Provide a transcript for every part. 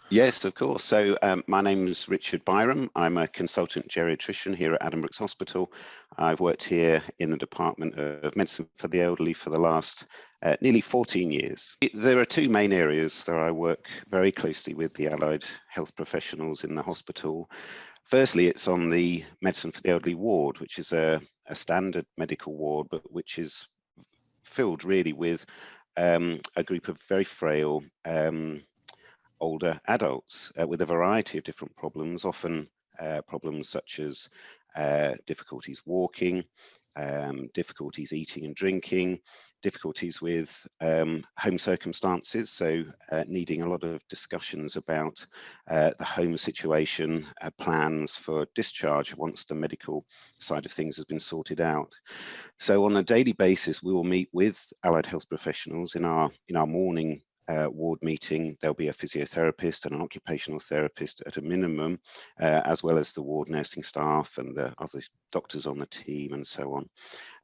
Yes, of course. So my name is Richard Biram. I'm a consultant geriatrician here at Addenbrooke's Hospital. I've worked here in the Department of Medicine for the Elderly for the last nearly 14 years. There are two main areas that I work very closely with the allied health professionals in the hospital. Firstly, it's on the Medicine for the Elderly ward, which is a standard medical ward, but which is filled really with a group of very frail older adults with a variety of different problems, often problems such as difficulties walking, difficulties eating and drinking, difficulties with home circumstances, so needing a lot of discussions about the home situation, plans for discharge once the medical side of things has been sorted out. So on a daily basis, we will meet with allied health professionals in our morning ward meeting. There'll be a physiotherapist and an occupational therapist at a minimum, as well as the ward nursing staff and the other doctors on the team and so on.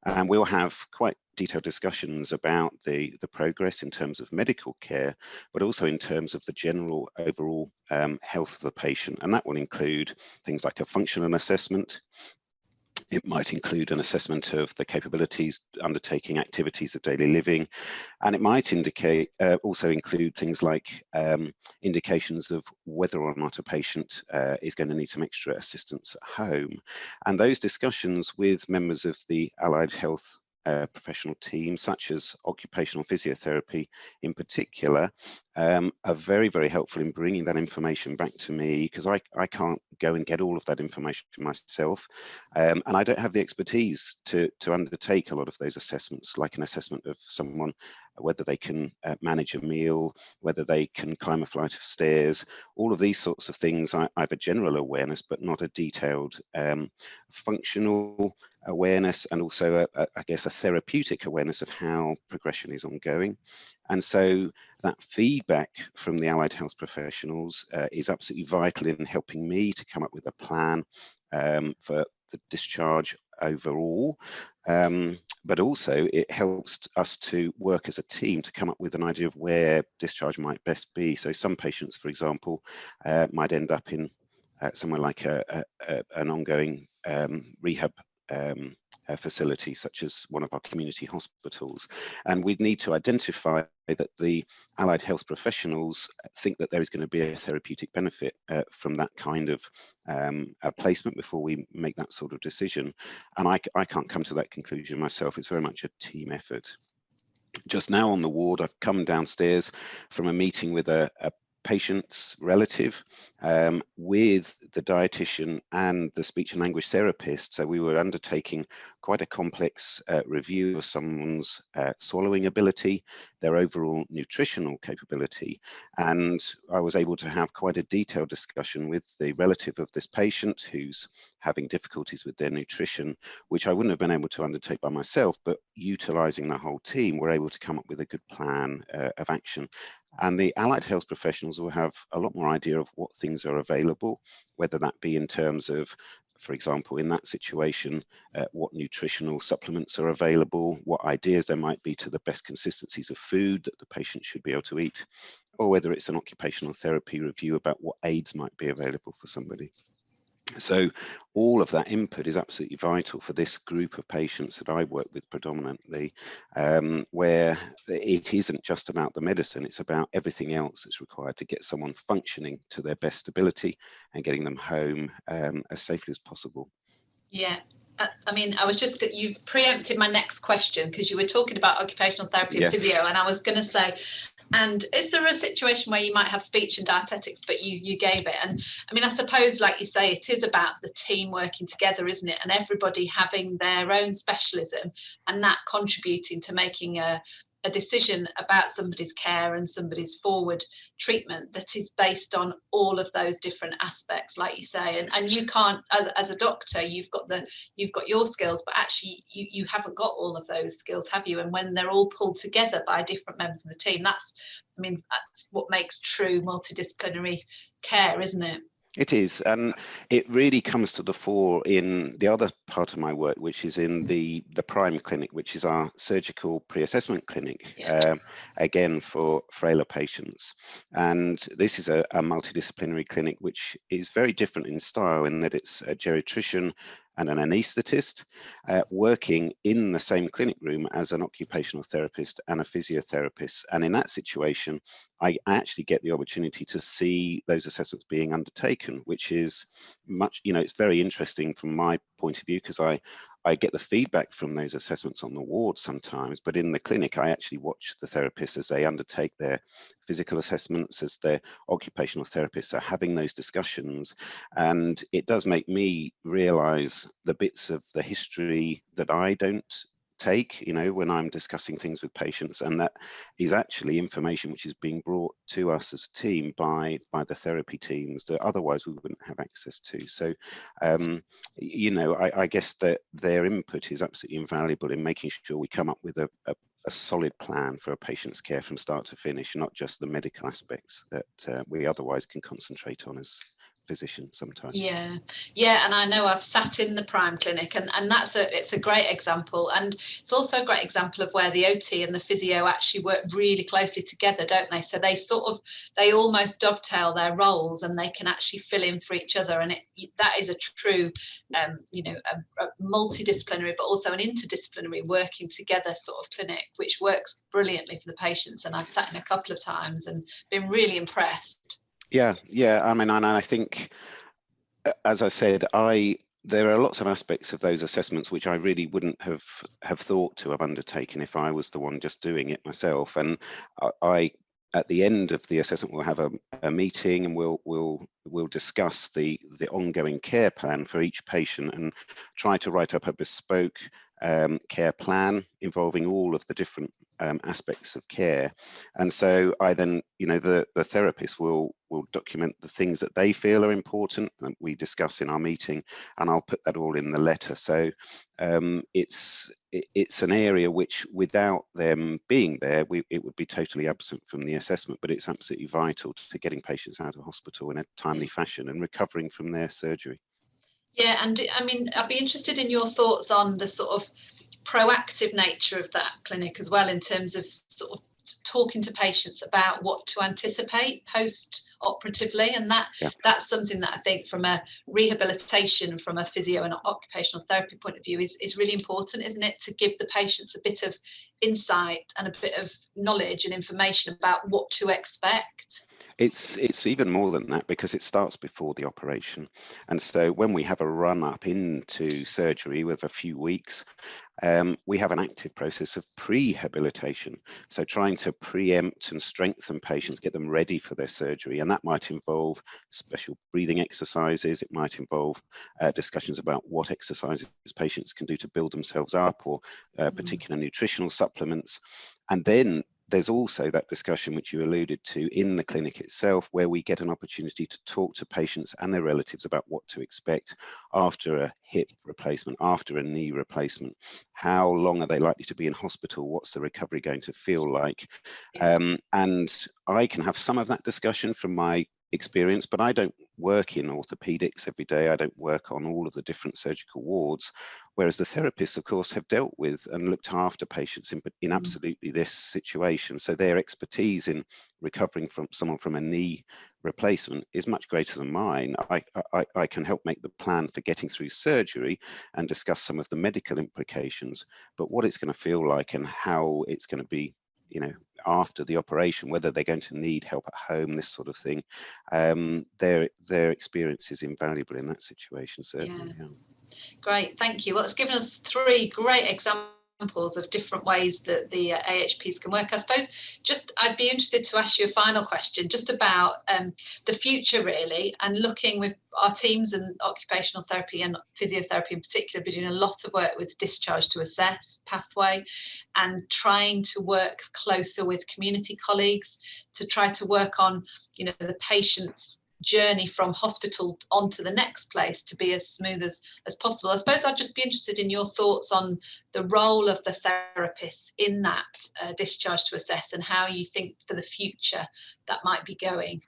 And we'll have quite detailed discussions about the progress in terms of medical care, but also in terms of the general overall health of the patient. And that will include things like a functional assessment. It might include an assessment of the capabilities, undertaking activities of daily living, and it might indicate also include things like indications of whether or not a patient is going to need some extra assistance at home. And those discussions with members of the allied health professional team, such as occupational physiotherapy in particular, are very, very helpful in bringing that information back to me, because I can't go and get all of that information myself, and I don't have the expertise to undertake a lot of those assessments, like an assessment of someone, whether they can manage a meal, whether they can climb a flight of stairs. All of these sorts of things, I have a general awareness, but not a detailed functional awareness, and also I guess a therapeutic awareness of how progression is ongoing. And so that feedback from the allied health professionals is absolutely vital in helping me to come up with a plan for the discharge overall. But also it helps us to work as a team to come up with an idea of where discharge might best be. So some patients, for example, might end up in somewhere like an ongoing rehab facility, such as one of our community hospitals. And we'd need to identify that the allied health professionals think that there is going to be a therapeutic benefit from that kind of placement before we make that sort of decision. And I can't come to that conclusion myself. It's very much a team effort. Just now on the ward, I've come downstairs from a meeting with a patient's relative with the dietitian and the speech and language therapist. So we were undertaking quite a complex review of someone's swallowing ability, their overall nutritional capability. And I was able to have quite a detailed discussion with the relative of this patient who's having difficulties with their nutrition, which I wouldn't have been able to undertake by myself, but utilizing the whole team, we're able to come up with a good plan of action. And the allied health professionals will have a lot more idea of what things are available, whether that be in terms of, for example, in that situation, what nutritional supplements are available, what ideas there might be to the best consistencies of food that the patient should be able to eat, or whether it's an occupational therapy review about what aids might be available for somebody. So all of that input is absolutely vital for this group of patients that I work with predominantly, where it isn't just about the medicine, it's about everything else that's required to get someone functioning to their best ability and getting them home as safely as possible. Yeah. I mean, you've preempted my next question, because you were talking about occupational therapy and physio, and I was going to say, and is there a situation where you might have speech and dietetics, but you gave it? And I mean, I suppose, like you say, it is about the team working together, isn't it? And everybody having their own specialism, and that contributing to making a decision about somebody's care and somebody's forward treatment that is based on all of those different aspects, like you say. And you can't, as a doctor, you've got your skills, but actually you haven't got all of those skills, have you? And when they're all pulled together by different members of the team, that's what makes true multidisciplinary care, isn't it? It is, and it really comes to the fore in the other part of my work, which is in the Prime clinic, which is our surgical pre-assessment clinic, again for frailer patients. And this is a multidisciplinary clinic, which is very different in style in that it's a geriatrician and an anaesthetist working in the same clinic room as an occupational therapist and a physiotherapist. And in that situation, I actually get the opportunity to see those assessments being undertaken, which is much, it's very interesting from my point of view, because I get the feedback from those assessments on the ward sometimes, but in the clinic, I actually watch the therapists as they undertake their physical assessments, as their occupational therapists are having those discussions. And it does make me realize the bits of the history that I don't take, when I'm discussing things with patients, and that is actually information which is being brought to us as a team by the therapy teams that otherwise we wouldn't have access to. So I guess that their input is absolutely invaluable in making sure we come up with a solid plan for a patient's care from start to finish, not just the medical aspects that we otherwise can concentrate on as physicians sometimes. Yeah, and I know I've sat in the Prime clinic, and it's a great example, and it's also a great example of where the OT and the physio actually work really closely together, don't they? So they almost dovetail their roles, and they can actually fill in for each other, and that is a true a multidisciplinary but also an interdisciplinary working together sort of clinic, which works brilliantly for the patients. And I've sat in a couple of times and been really impressed. Yeah. I mean, and I think, as I said, there are lots of aspects of those assessments which I really wouldn't have thought to have undertaken if I was the one just doing it myself. And I at the end of the assessment, we'll have a meeting, and we'll discuss the ongoing care plan for each patient and try to write up a bespoke care plan involving all of the different aspects of care. And so I then, the therapist will document the things that they feel are important that we discuss in our meeting, and I'll put that all in the letter. So it's an area which, without them being there, it would be totally absent from the assessment, but it's absolutely vital to getting patients out of hospital in a timely fashion and recovering from their surgery. Yeah, and I mean, I'd be interested in your thoughts on the sort of proactive nature of that clinic as well, in terms of sort of talking to patients about what to anticipate post-operatively, and that's something that I think from a rehabilitation, from a physio and occupational therapy point of view is really important, isn't it, to give the patients a bit of insight and a bit of knowledge and information about what to expect. It's even more than that, because it starts before the operation. And so when we have a run up into surgery with a few weeks, we have an active process of prehabilitation. So trying to preempt and strengthen patients, get them ready for their surgery. And that might involve special breathing exercises. It might involve discussions about what exercises patients can do to build themselves up, or particular nutritional supplements. And then there's also that discussion which you alluded to in the clinic itself, where we get an opportunity to talk to patients and their relatives about what to expect after a hip replacement, after a knee replacement. How long are they likely to be in hospital? What's the recovery going to feel like? And I can have some of that discussion from my experience, but I don't work in orthopedics every day. I don't work on all of the different surgical wards, whereas the therapists, of course, have dealt with and looked after patients in absolutely this situation. So their expertise in recovering from someone from a knee replacement is much greater than mine. I can help make the plan for getting through surgery and discuss some of the medical implications, but what it's going to feel like and how it's going to be, after the operation, whether they're going to need help at home, this sort of thing, their experience is invaluable in that situation, certainly. Yeah. Great, thank you. Well, it's given us 3 great examples of different ways that the AHPs can work. I suppose I'd be interested to ask you a final question just about the future, really, and looking with our teams and occupational therapy and physiotherapy in particular, doing a lot of work with discharge to assess pathway, and trying to work closer with community colleagues to try to work on, the patient's journey from hospital onto the next place to be as smooth as possible. I suppose I'd just be interested in your thoughts on the role of the therapist in that discharge to assess, and how you think for the future that might be going.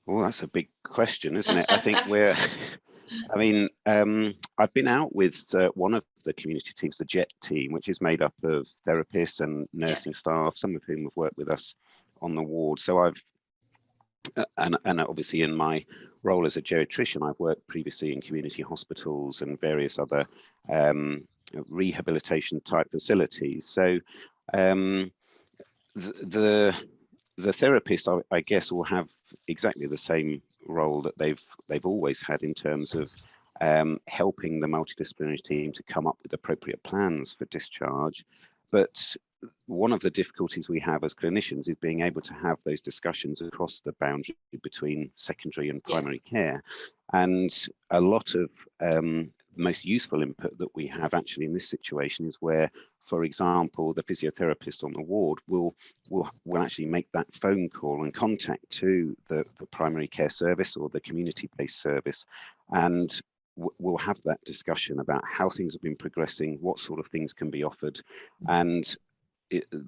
Well, that's a big question, isn't it? I think I've been out with one of the community teams, the JET team, which is made up of therapists and nursing staff, some of whom have worked with us on the ward. So and obviously in my role as a geriatrician, I've worked previously in community hospitals and various other rehabilitation type facilities. So the therapist, I guess, will have exactly the same role that they've always had in terms of helping the multidisciplinary team to come up with appropriate plans for discharge. But one of the difficulties we have as clinicians is being able to have those discussions across the boundary between secondary and primary care. And a lot of most useful input that we have actually in this situation is where, for example, the physiotherapist on the ward will actually make that phone call and contact to the primary care service or the community-based service, and we'll have that discussion about how things have been progressing, what sort of things can be offered, and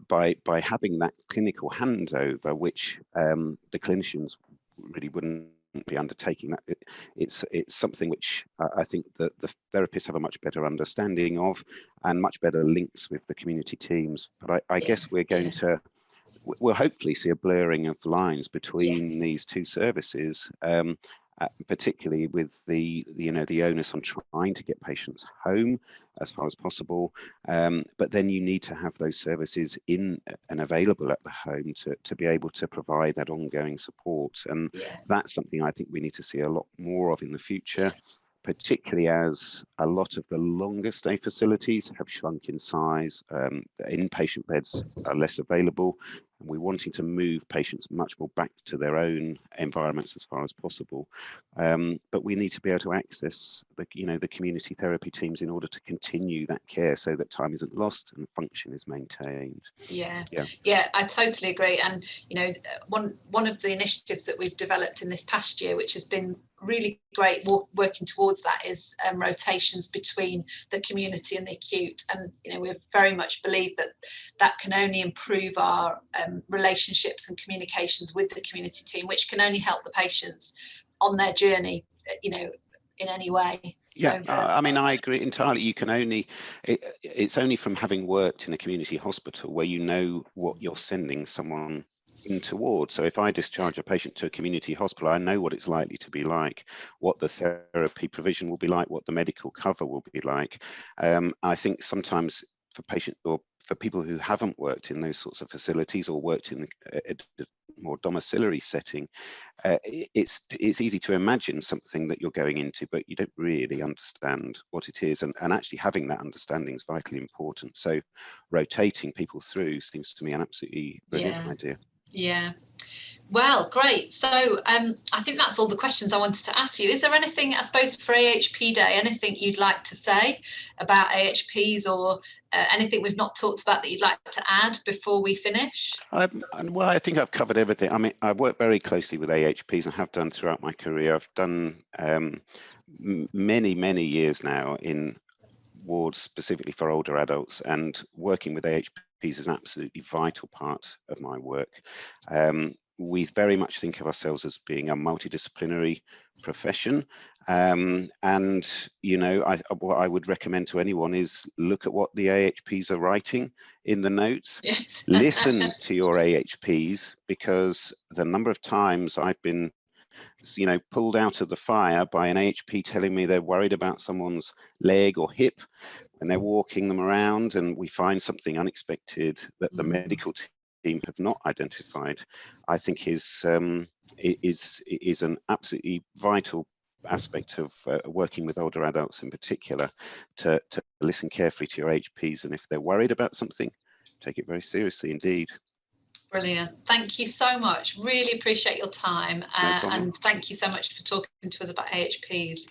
by having that clinical handover, which the clinicians really wouldn't be undertaking, that it's something which I think that the therapists have a much better understanding of and much better links with the community teams. But I guess we'll hopefully see a blurring of lines between these two services, particularly with the onus on trying to get patients home as far as possible, but then you need to have those services in and available at the home to be able to provide that ongoing support, and that's something I think we need to see a lot more of in the future, particularly as a lot of the longer stay facilities have shrunk in size. Inpatient beds are less available, and we're wanting to move patients much more back to their own environments as far as possible. But we need to be able to access the community therapy teams in order to continue that care so that time isn't lost and function is maintained. Yeah, I totally agree. And one of the initiatives that we've developed in this past year, which has been really great working towards that, is rotations between the community and the acute. And we very much believe that can only improve our relationships and communications with the community team, which can only help the patients on their journey, in any way. Yeah, so, I agree entirely. You can it's only from having worked in a community hospital where you know what you're sending someone in towards. So if I discharge a patient to a community hospital, I know what it's likely to be like, what the therapy provision will be like, what the medical cover will be like. I think sometimes for patients or for people who haven't worked in those sorts of facilities or worked in a more domiciliary setting, it's easy to imagine something that you're going into, but you don't really understand what it is, and actually having that understanding is vitally important. So rotating people through seems to me an absolutely brilliant idea. Yeah. Well, great. So I think that's all the questions I wanted to ask you. Is there anything, I suppose, for AHP Day, anything you'd like to say about AHPs, or anything we've not talked about that you'd like to add before we finish? Well, I think I've covered everything. I mean, I work very closely with AHPs and have done throughout my career. I've done many years now in wards specifically for older adults, and working with AHPs is an absolutely vital part of my work. We very much think of ourselves as being a multidisciplinary profession, and what I would recommend to anyone is look at what the AHPs are writing in the notes. Yes. Listen to your AHPs, because the number of times I've been pulled out of the fire by an AHP telling me they're worried about someone's leg or hip when they're walking them around, and we find something unexpected that the medical team have not identified, I think is an absolutely vital aspect of working with older adults in particular, to listen carefully to your AHPs, and if they're worried about something, take it very seriously indeed. Brilliant. Thank you so much. Really appreciate your time, No problem. and thank you so much for talking to us about AHPs.